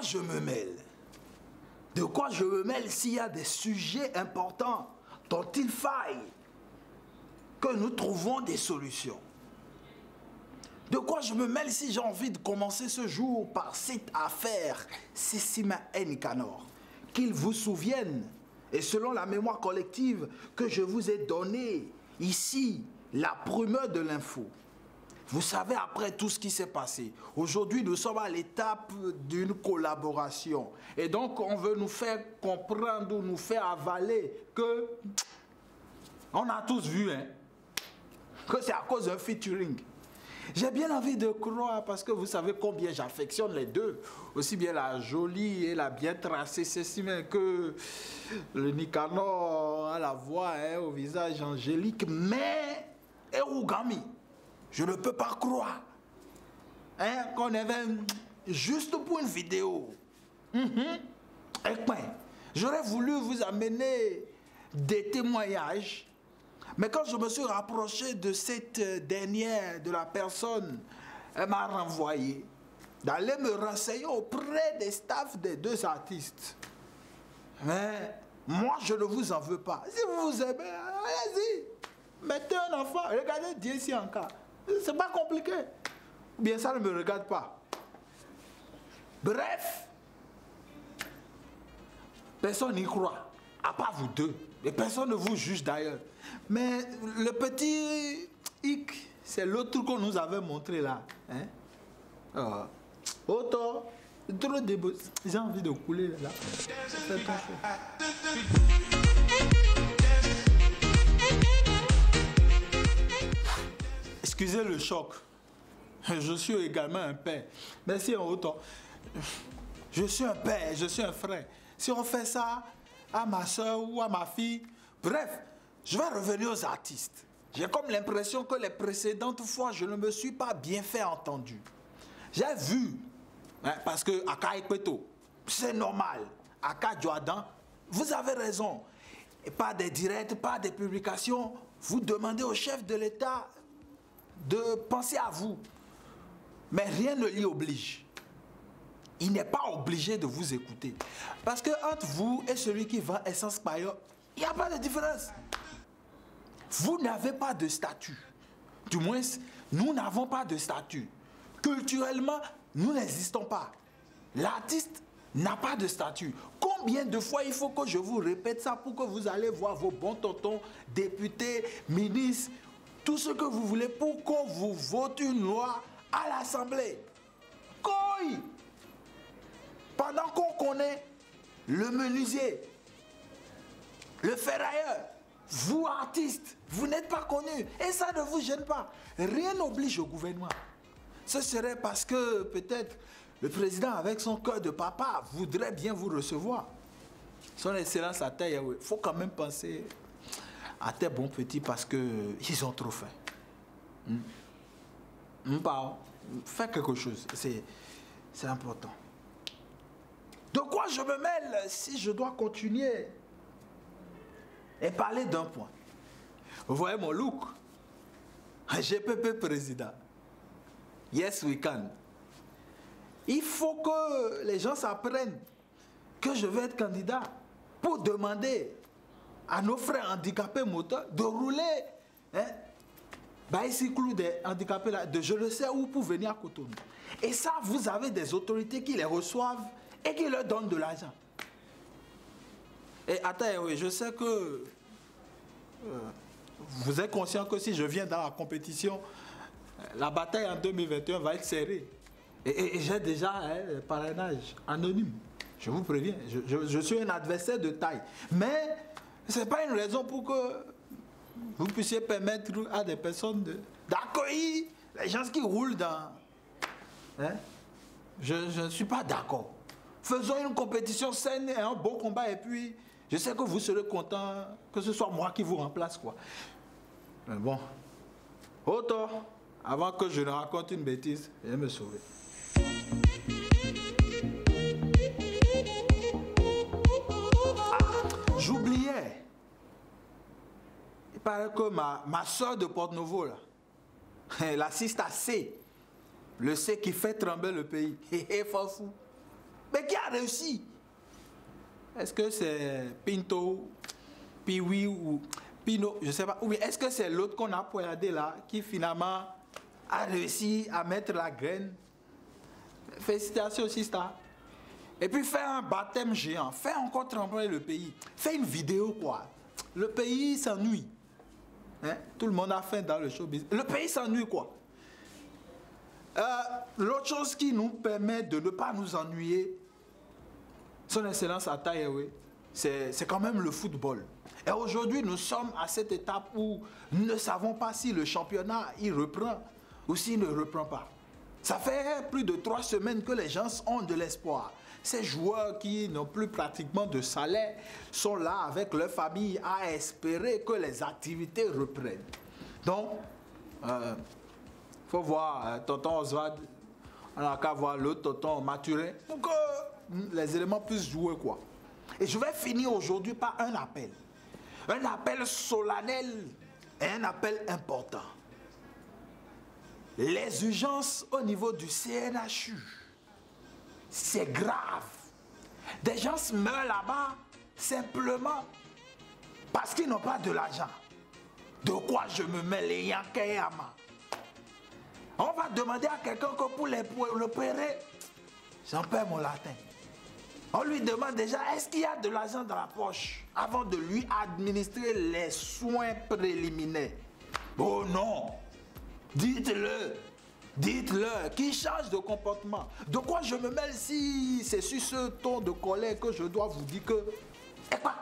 je me mêle? De quoi je me mêle s'il y a des sujets importants dont il faille que nous trouvons des solutions? De quoi je me mêle si j'ai envie de commencer ce jour par cette affaire Sissima Nicanor? Qu'il vous souvienne, et selon la mémoire collective que je vous ai donnée ici, la primeur de l'info. Vous savez, après tout ce qui s'est passé, aujourd'hui nous sommes à l'étape d'une collaboration. Et donc on veut nous faire comprendre ou nous faire avaler que, on a tous vu, hein, que c'est à cause d'un featuring. J'ai bien envie de croire parce que vous savez combien j'affectionne les deux. Aussi bien la jolie et la bien tracée Sissima que le Nicanor à la voix, hein, au visage angélique. Mais, Erugami, je ne peux pas croire hein, qu'on avait juste pour une vidéo. J'aurais voulu vous amener des témoignages. Mais quand je me suis rapproché de cette dernière, de la personne, elle m'a renvoyé d'aller me renseigner auprès des staffs des deux artistes. Mais moi, je ne vous en veux pas. Si vous vous aimez, allez-y. Mettez un enfant, regardez Dieu ici encore. C'est pas compliqué. Ou bien ça ne me regarde pas. Bref, personne n'y croit, à part vous deux. Et personne ne vous juge d'ailleurs. Mais le petit hic, c'est l'autre qu'on nous avait montré là. Hein? Autant, trop de beaux. J'ai envie de couler là. Excusez le choc. Je suis également un père. Merci en autant. Je suis un père, je suis un frère. Si on fait ça à ma soeur ou à ma fille, bref, je vais revenir aux artistes. J'ai comme l'impression que les précédentes fois, je ne me suis pas bien fait entendre. J'ai vu, hein, parce que Aka Ekpeto, c'est normal. Aka Djoadan, vous avez raison. Et pas des directs, pas des publications. Vous demandez au chef de l'État de penser à vous. Mais rien ne l'y oblige. Il n'est pas obligé de vous écouter. Parce que entre vous et celui qui vend Essence Payo, il n'y a pas de différence. Vous n'avez pas de statut. Du moins, nous n'avons pas de statut. Culturellement, nous n'existons pas. L'artiste n'a pas de statut. Combien de fois il faut que je vous répète ça pour que vous allez voir vos bons tontons, députés, ministres, tout ce que vous voulez pour qu'on vous vote une loi à l'Assemblée. Coi! Pendant qu'on connaît le menuisier, le ferrailleur, vous artistes, vous n'êtes pas connus et ça ne vous gêne pas. Rien n'oblige au gouvernement. Ce serait parce que peut-être le président avec son cœur de papa voudrait bien vous recevoir. Son excellence à terre, il faut quand même penser à tes bons petits parce qu'ils ont trop faim. Fais quelque chose, c'est important. De quoi je me mêle si je dois continuer et parler d'un point? Vous voyez mon look? GPP président. Yes, we can. Il faut que les gens s'apprennent que je vais être candidat pour demander à nos frères handicapés moteurs de rouler bicycle des handicapés là, de je le sais où pour venir à Cotonou. Et ça, vous avez des autorités qui les reçoivent et qui leur donnent de l'argent. Et attends, oui, je sais que vous êtes conscient que si je viens dans la compétition, la bataille en 2021 va être serrée. Et j'ai déjà le parrainage anonyme. Je vous préviens, je suis un adversaire de taille. Mais ce n'est pas une raison pour que vous puissiez permettre à des personnes d'accueillir les gens qui roulent dans... Hein? Je ne suis pas d'accord. Faisons une compétition saine et un beau combat et puis je sais que vous serez content que ce soit moi qui vous remplace, quoi. Mais bon, autant, avant que je ne raconte une bêtise, je vais me sauver. J'oubliais. Il paraît que ma soeur de Porte-Nouveau, là, elle assiste à C. Le C qui fait trembler le pays. Hé, fou. Mais qui a réussi? Est-ce que c'est Pinto, Piwi ou Pino, je ne sais pas. Ou bien est-ce que c'est l'autre qu'on a poignardé là, qui finalement a réussi à mettre la graine? Félicitations, Sista. Et puis faire un baptême géant, faire encore trembler le pays. Faire une vidéo, quoi. Le pays s'ennuie. Hein? Tout le monde a faim dans le showbiz. Le pays s'ennuie, quoi. L'autre chose qui nous permet de ne pas nous ennuyer, Son Excellence Atta Yahweh, c'est quand même le football. Et aujourd'hui, nous sommes à cette étape où nous ne savons pas si le championnat il reprend ou s'il ne reprend pas. Ça fait plus de 3 semaines que les gens ont de l'espoir. Ces joueurs qui n'ont plus pratiquement de salaire sont là avec leur famille à espérer que les activités reprennent. Donc, faut voir tonton Oswald, on n'a qu'à voir l'autre tonton Mathurin pour que les éléments puissent jouer, quoi. Et je vais finir aujourd'hui par un appel. Un appel solennel et un appel important. Les urgences au niveau du CNHU, c'est grave. Des gens meurent là-bas simplement parce qu'ils n'ont pas de l'argent. De quoi je me mets les Yankayama? On va demander à quelqu'un que pour l'opérer, j'en perds mon latin. On lui demande déjà, est-ce qu'il y a de l'argent dans la poche avant de lui administrer les soins préliminaires? Oh non! Dites-le, qu'il change de comportement. De quoi je me mêle si c'est sur ce ton de colère que je dois vous dire que, eh quoi,